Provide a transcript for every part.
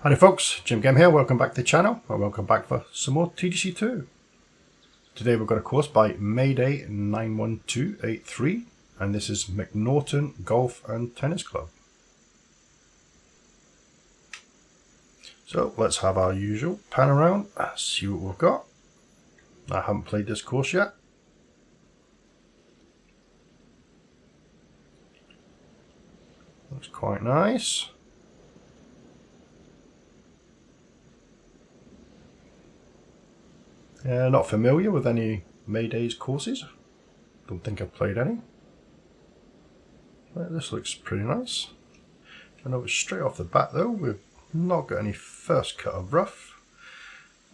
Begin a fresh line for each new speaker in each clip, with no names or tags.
Howdy folks, Jim Game here, welcome back to the channel, and welcome back for some more TGC2. Today we've got a course by Mayday 91283, and this is McNaughton Golf and Tennis Club. So let's have our usual pan around, see what we've got. I haven't played this course yet. Looks quite nice. Not familiar with any Mayday's courses. Don't think I've played any. But this looks pretty nice. I know it's straight off the bat though. We've not got any first cut of rough.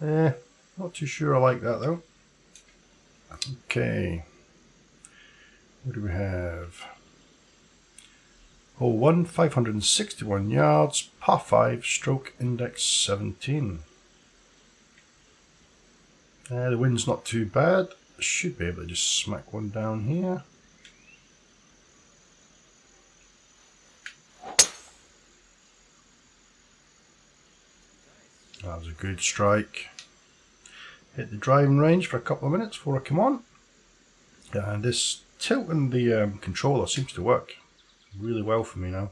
Not too sure I like that though. Okay. What do we have? Hole 1, 561 yards, par 5, stroke index 17. The wind's not too bad. Should be able to just smack one down here. That was a good strike. Hit the driving range for a couple of minutes before I come on. And this tilt in the controller seems to work really well for me now.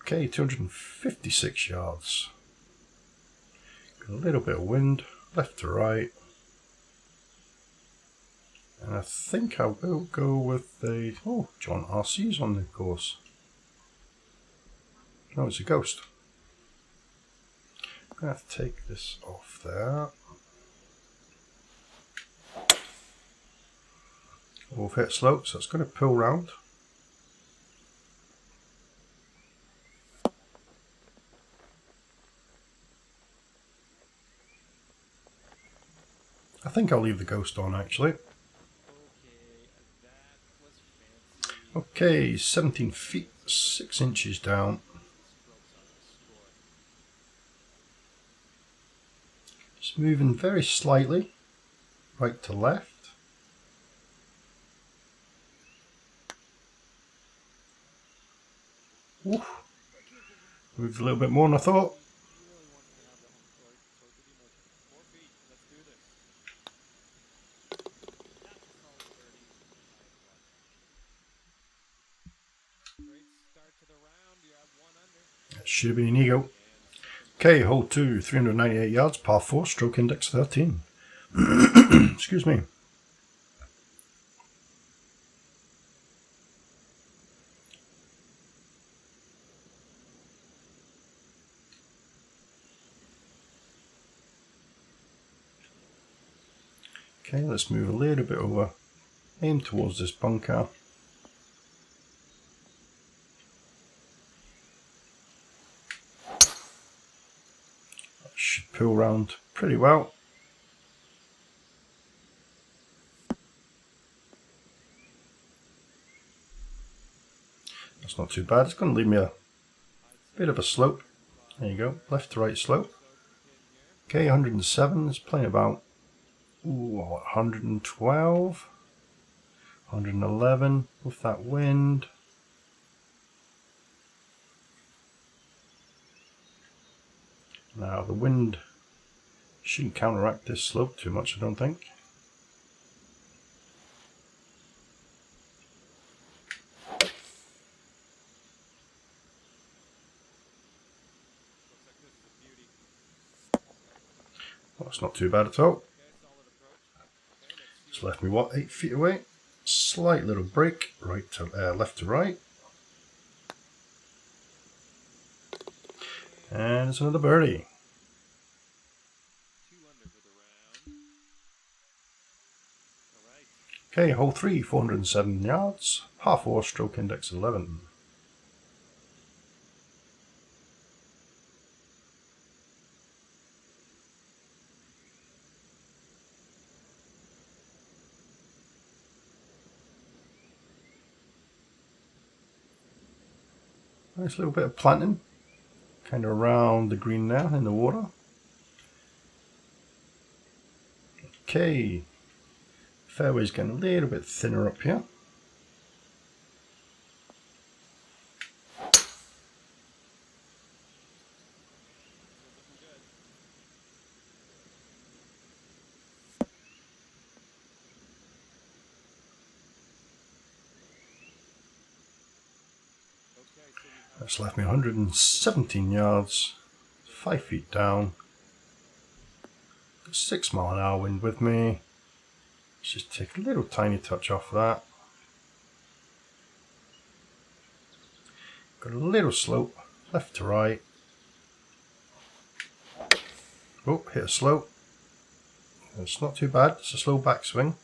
Okay, 256 yards. A little bit of wind, left to right, and I think I will go with the John RC's on the course. No, it's a ghost. I'm going to have to take this off there. We've hit slope, so it's going to pull round. I think I'll leave the ghost on actually. Okay, 17 feet, 6 inches down. Just moving very slightly, right to left. Oof. Moved a little bit more than I thought. Should have been an ego. Okay, hole 2, 398 yards, par 4, stroke index 13. Excuse me. Okay, let's move a little bit over. Aim towards this bunker. Should pull round pretty well. That's not too bad. It's going to leave me a bit of a slope. There you go, left to right slope. Okay, 107 is playing about 112, 111 with that wind. Now the wind shouldn't counteract this slope too much, I don't think. Well, that's not too bad at all. It's left me what, 8 feet away. Slight little break, right to left to right. And it's another birdie. Okay, hole 3, 407 yards, par 4, stroke index 11. Nice little bit of planting, kind of around the green there in the water. Okay, fairway's getting a little bit thinner up here. That's left me 117 yards, 5 feet down. 6 mile an hour wind with me. Let's just take a little tiny touch off that. Got a little slope, left to right. Oh, hit a slope. It's not too bad, it's a slow backswing.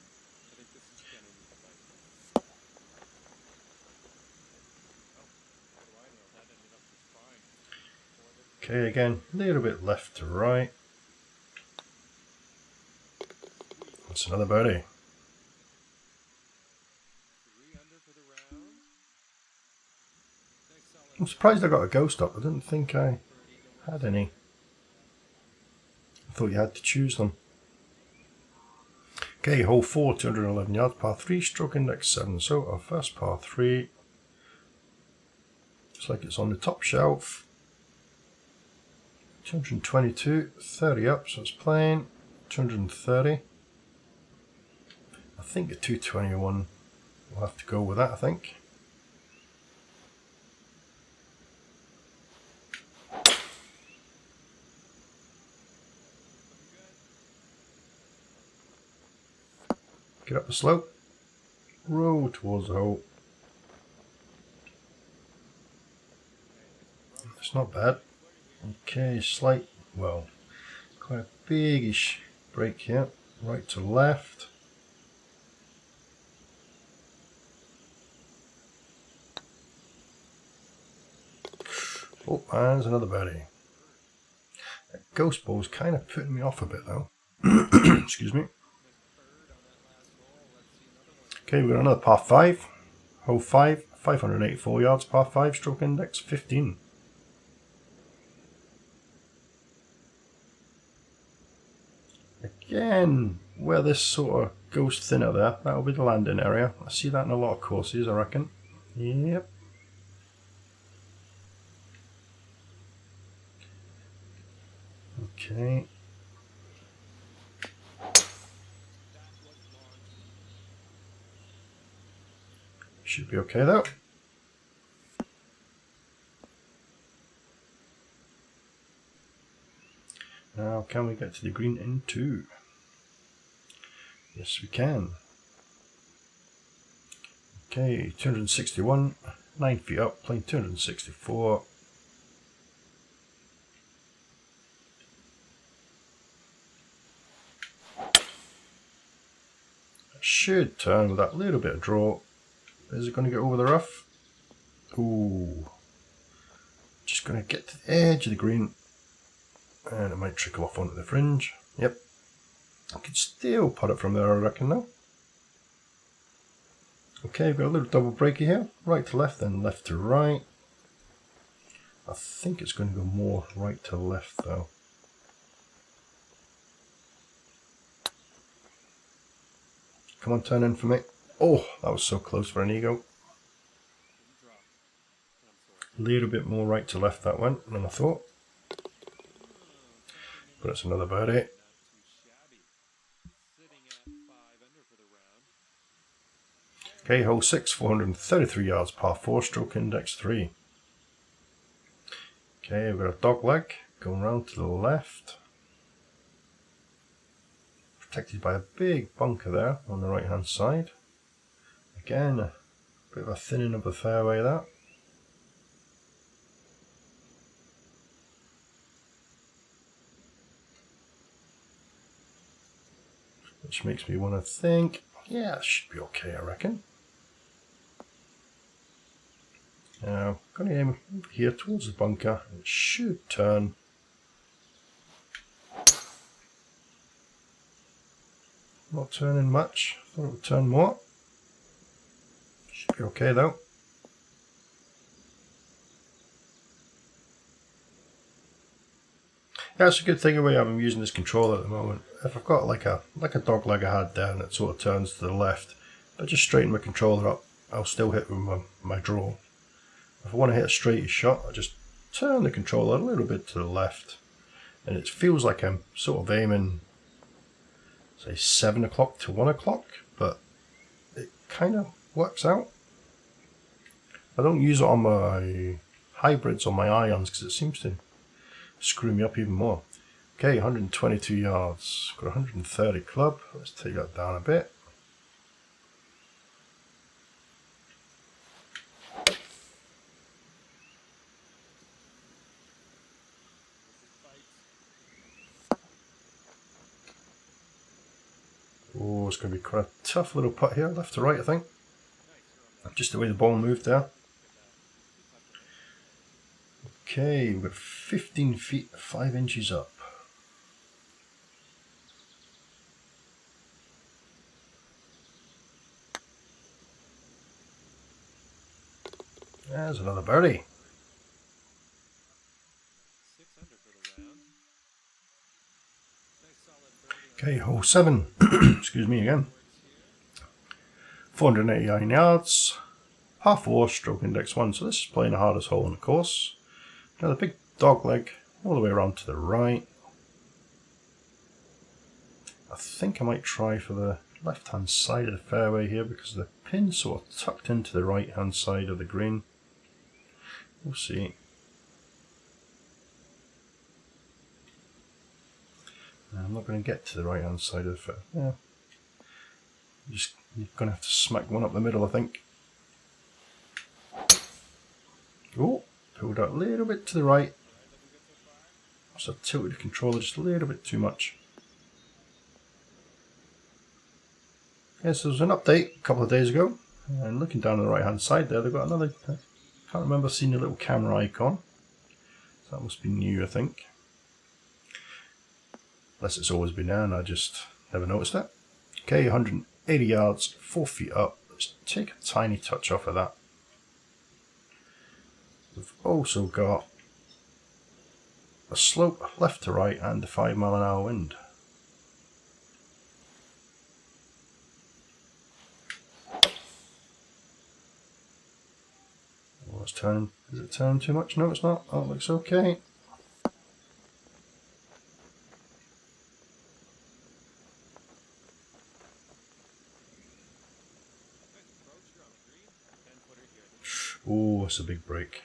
Okay, again, a little bit left to right. That's another birdie. I'm surprised I got a ghost up. I didn't think I had any. I thought you had to choose them. Okay, hole 4, 211 yards, par 3, stroke index 7. So our first par 3. Looks like it's on the top shelf. 222, 30 up, so it's playing. 230. I think a 221. We'll have to go with that, I think. Get up the slope. Roll towards the hole. It's not bad. Okay, slight, well, quite a biggish break here. Right to left. Oh, and there's another birdie. That ghost ball's kind of putting me off a bit though. Excuse me. Okay, we've got another par 5. Hole 5, 584 yards, par 5, stroke index 15. Again, where this sort of goes thinner there, that'll be the landing area. I see that in a lot of courses, I reckon. Yep. Okay. Should be okay though. Now, can we get to the green in 2? Yes, we can. Okay, 261, 9 feet up, playing 264. Should turn with that little bit of draw. Is it going to get over the rough? Ooh. Just going to get to the edge of the green. And it might trickle off onto the fringe. Yep. I could still put it from there, I reckon, though. Okay, we've got a little double breaker here. Right to left, then left to right. I think it's going to go more right to left, though. Come on, turn in for me. Oh, that was so close for an ego. A little bit more right to left that went than I thought. But it's another birdie. Okay, hole 6, 433 yards, par 4, stroke index 3. Okay, we've got a dog leg going round to the left. Protected by a big bunker there on the right hand side. Again, a bit of a thinning of the fairway there. Which makes me want to think, yeah, it should be okay, I reckon. Now, I'm going to aim here towards the bunker. It should turn. Not turning much. Thought it would turn more. Should be okay though. That's a good thing away I'm using this controller at the moment. If I've got like a dog leg I had there and it sort of turns to the left, if I just straighten my controller up, I'll still hit with my draw. If I want to hit a straight shot, I just turn the controller a little bit to the left, and it feels like I'm sort of aiming, say, 7 o'clock to 1 o'clock, but it kind of works out. I don't use it on my hybrids or my ions because it seems to screw me up even more. Okay, 122 yards, got 130 club. Let's take that down a bit. Oh, it's going to be quite a tough little putt here, left to right, I think. Just the way the ball moved there. Okay, we've got 15 feet, 5 inches up. There's another birdie. Okay, hole 7. Excuse me again. 489 yards. Par 4, stroke index 1. So this is playing the hardest hole on the course. Now the big dog leg all the way around to the right. I think I might try for the left hand side of the fairway here because the pin's sort of tucked into the right hand side of the green. We'll see. I'm not going to get to the right hand side of the fairway. Yeah. You're going to have to smack one up the middle, I think. Oh, pulled out a little bit to the right. So I tilted the controller just a little bit too much. Yes, there was an update a couple of days ago, and looking down on the right hand side there, they've got another, I can't remember seeing a little camera icon. So that must be new, I think. Unless it's always been there and I just never noticed it. Okay, 180 yards, 4 feet up. Let's take a tiny touch off of that. We've also got a slope left to right and a 5 mile an hour wind. Oh, it's turning. Is it turning too much? No, it's not. Oh, it looks okay. Oh, that's a big break.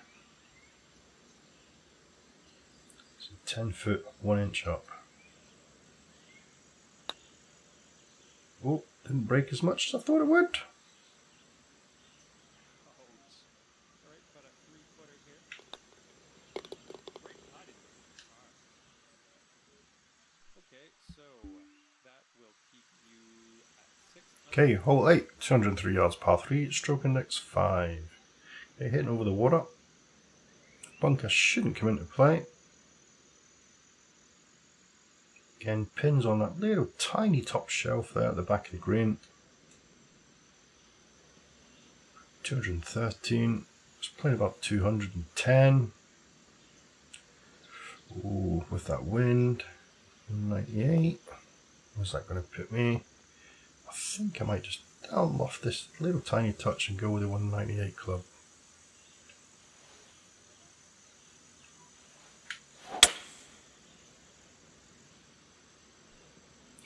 It's a 10 foot, 1 inch up. Oh, didn't break as much as I thought it would. Okay, hole 8, 203 yards, par 3, stroke index 5. Okay, hitting over the water. Bunker shouldn't come into play. Again, pins on that little tiny top shelf there at the back of the green. 213. It's playing about 210. Ooh, with that wind. 98. Where's that going to put me? I think I might just down off this little tiny touch and go with the 198 club.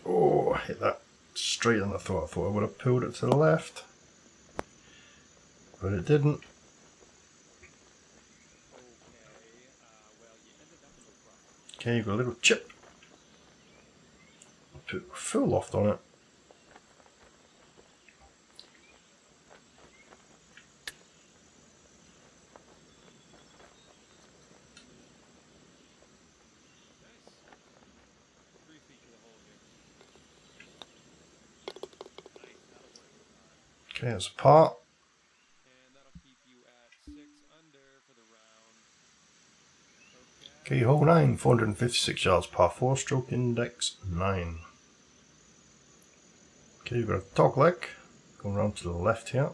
Oh, I hit that straighter than I thought. I thought I would have pulled it to the left, but it didn't. Okay, you've got a little chip. Put full loft on it. Okay, that's a par. Okay, hole 9, 456 yards, par 4, stroke index 9. Okay, you've got a dog leg going around to the left here.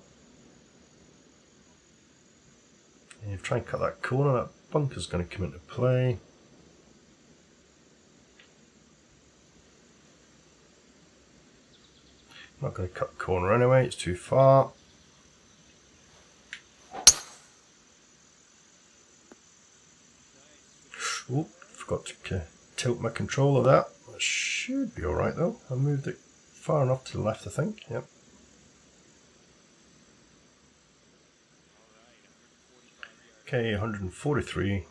And you try and cut that corner, that bunker's going to come into play. Not going to cut the corner anyway, it's too far. Oh, forgot to tilt my controller there. That should be alright though. I moved it far enough to the left, I think. Yep. Okay, 143.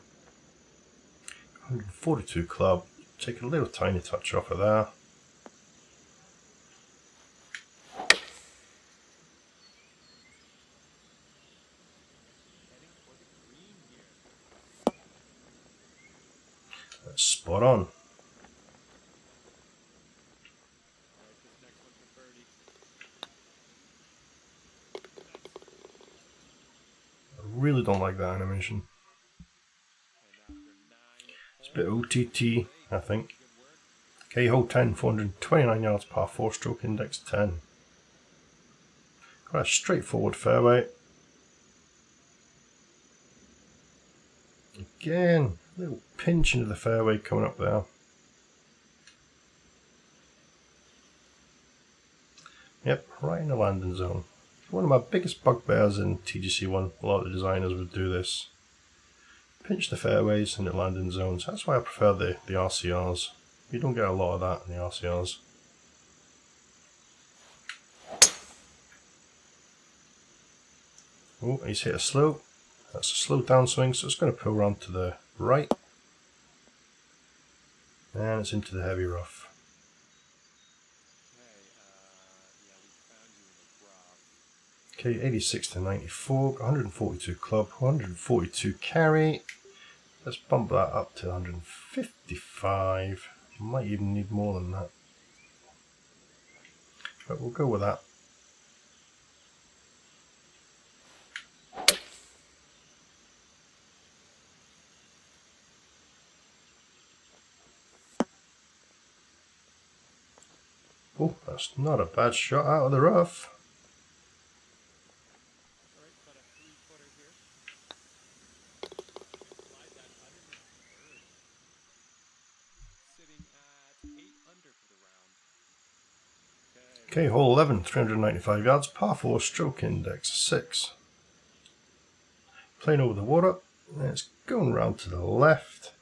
142 club. Take a little tiny touch off of there. That's spot on. I really don't like that animation. It's a bit OTT, I think. Okay, hole 10, 429 yards par 4, stroke index 10. Quite a straightforward fairway. Again, a little pinch into the fairway coming up there. Yep, right in the landing zone. One of my biggest bugbears in TGC1, a lot of the designers would do this. Pinch the fairways in the landing zones. That's why I prefer the RCRs. You don't get a lot of that in the RCRs. Oh, he's hit a slow. That's a slow downswing, so it's going to pull around to the right. And it's into the heavy rough. Okay, 86 to 94, 142 club, 142 carry. Let's bump that up to 155. Might even need more than that. But we'll go with that. Oh, that's not a bad shot out of the rough. Okay, hole 11, 395 yards, par 4, stroke index 6. Playing over the water, and it's going round to the left.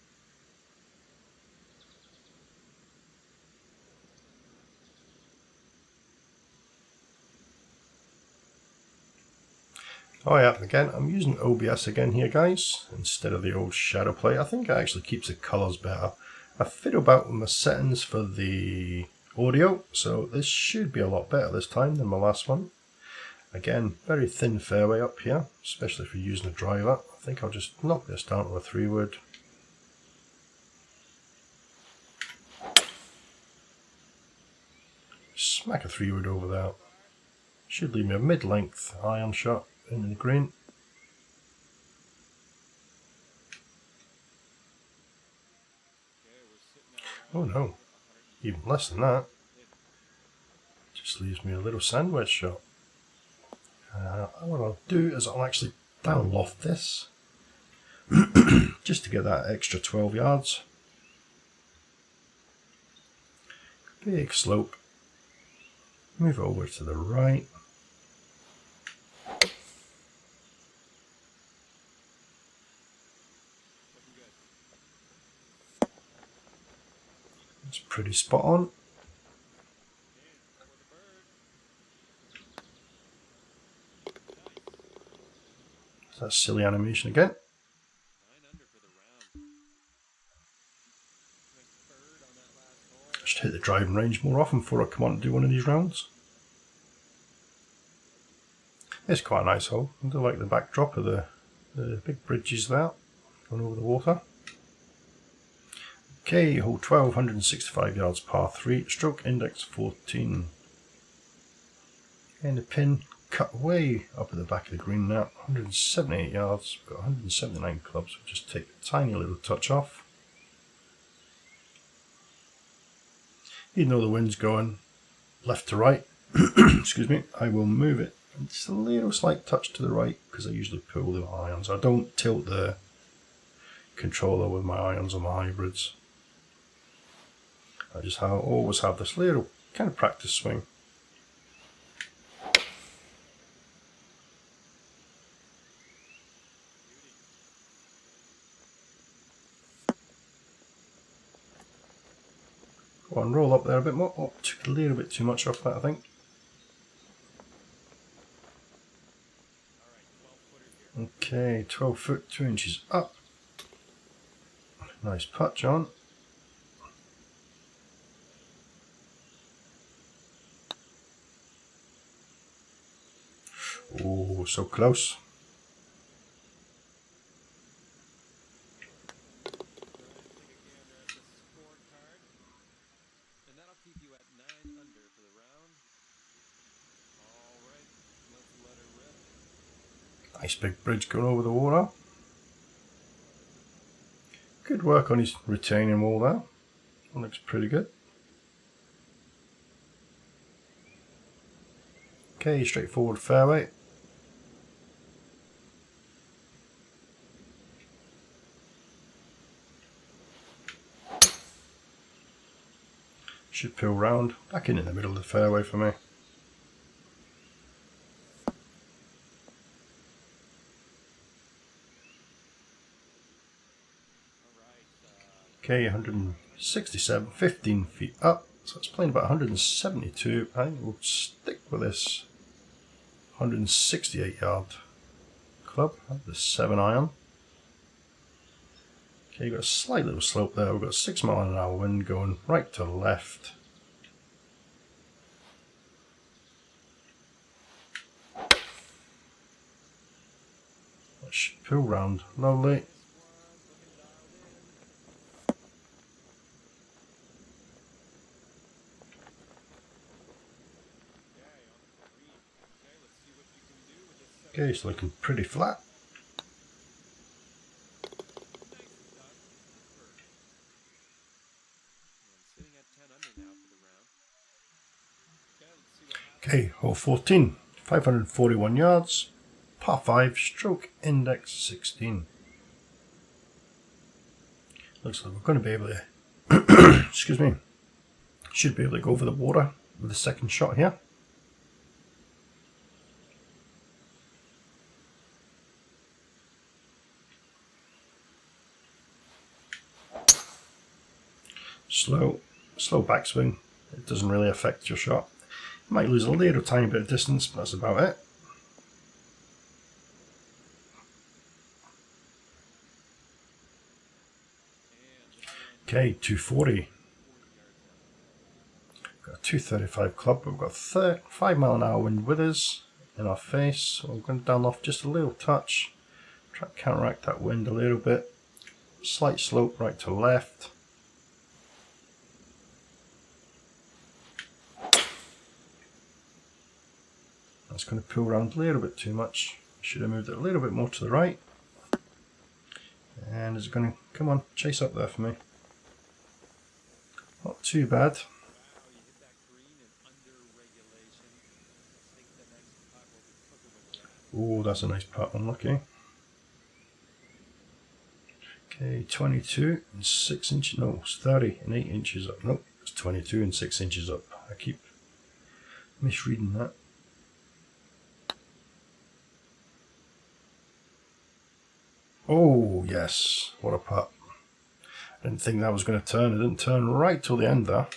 Oh yeah, again, I'm using OBS again here, guys, instead of the old shadow play. I think it actually keeps the colours better. I fiddled about with my settings for the audio, so this should be a lot better this time than my last one. Again, very thin fairway up here, especially if you're using a driver. I think I'll just knock this down to a 3-wood. Smack a 3-wood over there. Should leave me a mid-length iron shot in the green. Oh no, even less than that. Just leaves me a little sandwich shot. What I'll do is I'll actually down loft this just to get that extra 12 yards. Big slope. Move over to the right. It's pretty spot on. That's silly animation again. I should hit the driving range more often before I come on and do one of these rounds. It's quite a nice hole. I do like the backdrop of the big bridges there, going over the water. Okay, hole 12, 165 yards, par 3, stroke index 14. And the pin cut way up at the back of the green now, 178 yards, got 179 clubs, we'll just take a tiny little touch off. Even though the wind's going left to right, excuse me, I will move it just a little slight touch to the right because I usually pull the irons. I don't tilt the controller with my irons or my hybrids. I just always have this little kind of practice swing. Go on, roll up there a bit more. Oh, took a little bit too much off that, I think. Okay, 12 foot, 2 inches up. Nice putt, John. Oh, so close. Nice big bridge going over the water. Good work on his retaining wall there. That looks pretty good. Okay, straightforward fairway. Should peel round, back in the middle of the fairway for me. Okay, 167, 15 feet up, so it's playing about 172. I think we'll stick with this 168 yard club, the 7 iron. Okay, you've got a slight little slope there. We've got 6 mile an hour wind going right to left. That should pull round lovely. Okay, it's looking pretty flat. Okay, hole 14, 541 yards, par 5, stroke index 16. Looks like we're going to be able to, excuse me, should be able to go over the water with the second shot here. Slow backswing. It doesn't really affect your shot. You might lose a little tiny bit of distance, but that's about it. Okay, 240. Got a 235 club, but we've got 5 mile an hour wind with us in our face. So we're going to down off just a little touch. Try to counteract that wind a little bit. Slight slope right to left. That's going to pull around a little bit too much. Should have moved it a little bit more to the right. And it's going to, come on, chase up there for me. Not too bad. Oh, that's a nice putt, unlucky. Okay, 22 and 6 inches, no, it's 30 and 8 inches up. Nope, it's 22 and 6 inches up. I keep misreading that. Oh, yes, what a putt. I didn't think that was going to turn. It didn't turn right till the end there.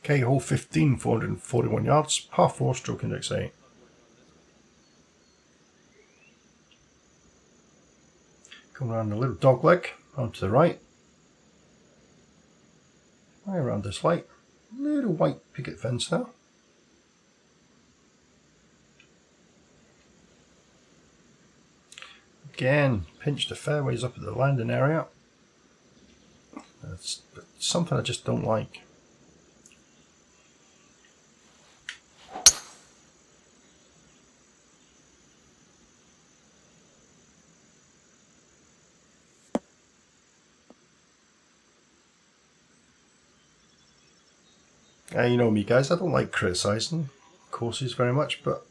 Okay, hole 15, 441 yards, par 4, stroke index 8. Come around a little dog leg, onto the right. Right around this light. Little white picket fence there. Again, pinch the fairways up at the landing area. That's something I just don't like. You know me guys, I don't like criticising courses very much, but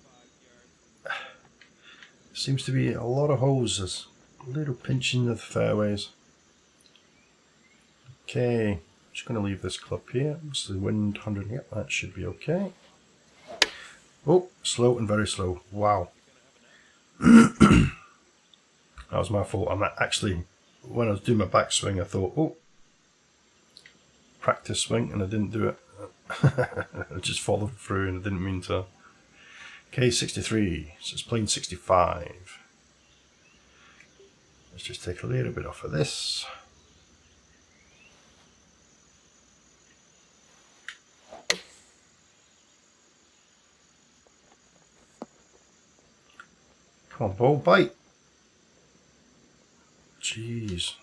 seems to be a lot of holes. There's a little pinching of the fairways. Okay, just going to leave this club here. What's the wind? 100, yep, that should be okay. Oh, slow and very slow. Wow. That was my fault. I'm actually, when I was doing my backswing, I thought, oh, practice swing and I didn't do it. I just followed through and I didn't mean to. Okay, 63, so it's playing 65. Let's just take a little bit off of this. Come on, ball, bite. Jeez.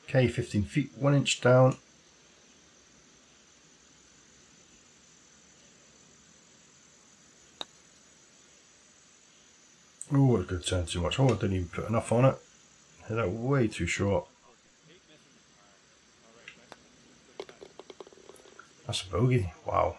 Okay, 15 feet, 1 inch down. Oh, it could turn too much. Oh, I didn't even put enough on it. Hit that way too short. That's a bogey. Wow.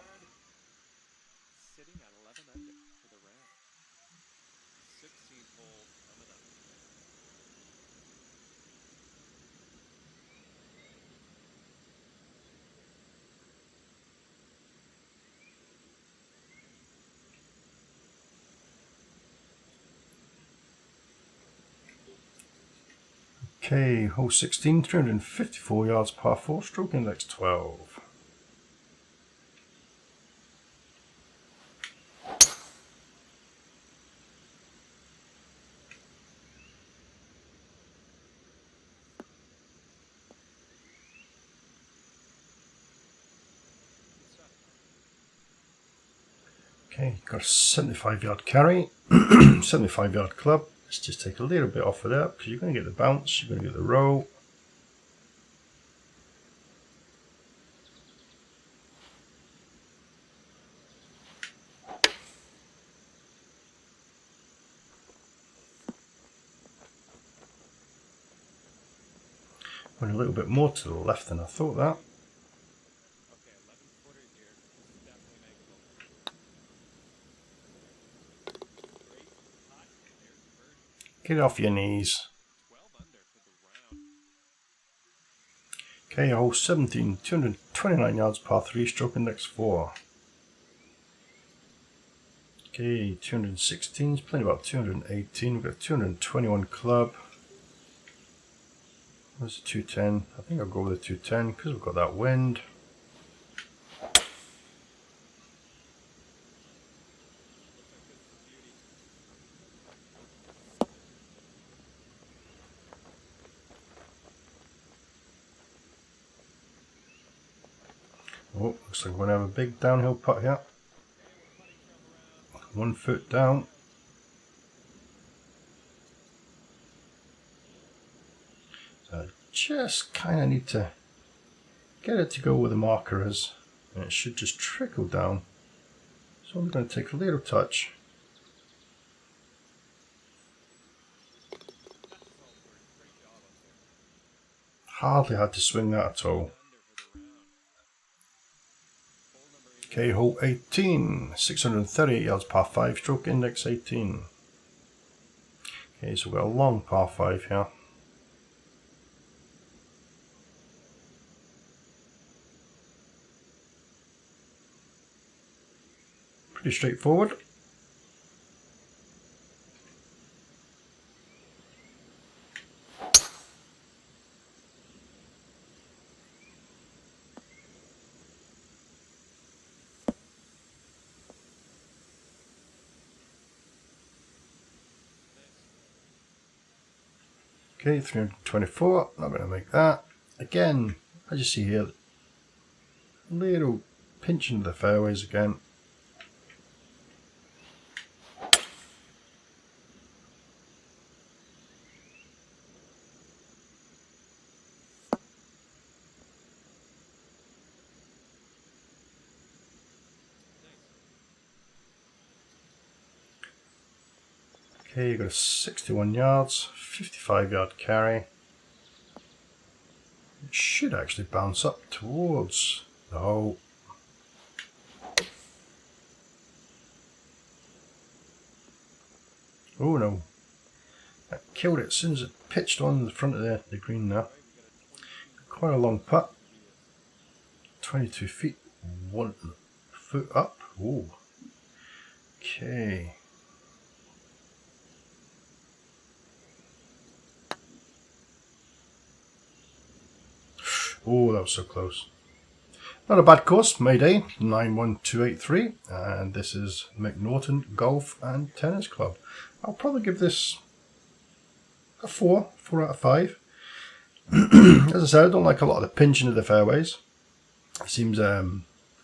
Okay, hole 16, 354 yards, par 4, stroke index 12. Okay, got a 75 yard carry, 75 yard club. Let's just take a little bit off of that because you're going to get the bounce, you're going to get the roll. Went a little bit more to the left than I thought that. Get off your knees. Okay, hole 17, 229 yards, par 3, stroke index 4. Okay, 216, it's playing about 218, we've got 221 club. Where's the 210? I think I'll go with the 210 because we've got that wind. Oh, looks like we're going to have a big downhill putt here. 1 foot down. So I just kind of need to get it to go where the marker is, and it should just trickle down. So I'm going to take a little touch. Hardly had to swing that at all. Okay, hole 18, 638 yards, par 5, stroke index 18. Okay, so we've got a long par 5 here. Pretty straightforward. Okay, 324, not going to make that. Again, as you see here, little pinch into the fairways again. Okay, you've got 61 yards, 55 yard carry. It should actually bounce up towards the hole. Oh no, that killed it as soon as it pitched on the front of the green now. Quite a long putt. 22 feet, 1 foot up. Oh, okay. Oh, that was so close. Not a bad course, Mayday 91283, and this is McNaughton Golf and Tennis Club. I'll probably give this a 4 out of 5. As I said, I don't like a lot of the pinching of the fairways. It seems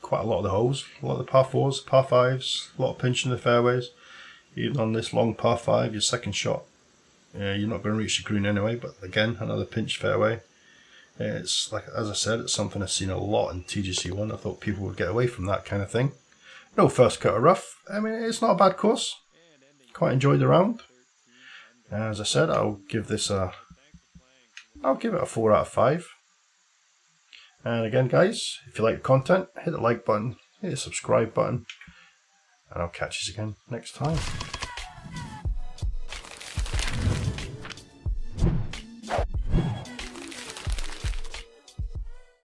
quite a lot of the holes, a lot of the par 4s, par 5s, a lot of pinching of the fairways. Even on this long par 5, your second shot, you're not going to reach the green anyway, but again, another pinch fairway. It's like, as I said, it's something I've seen a lot in TGC1. I thought people would get away from that kind of thing. No first cut of rough. I mean, it's not a bad course. Quite enjoyed the round. As I said, I'll give it a 4 out of 5. And again, guys, if you like the content, hit the like button, hit the subscribe button, and I'll catch you again next time.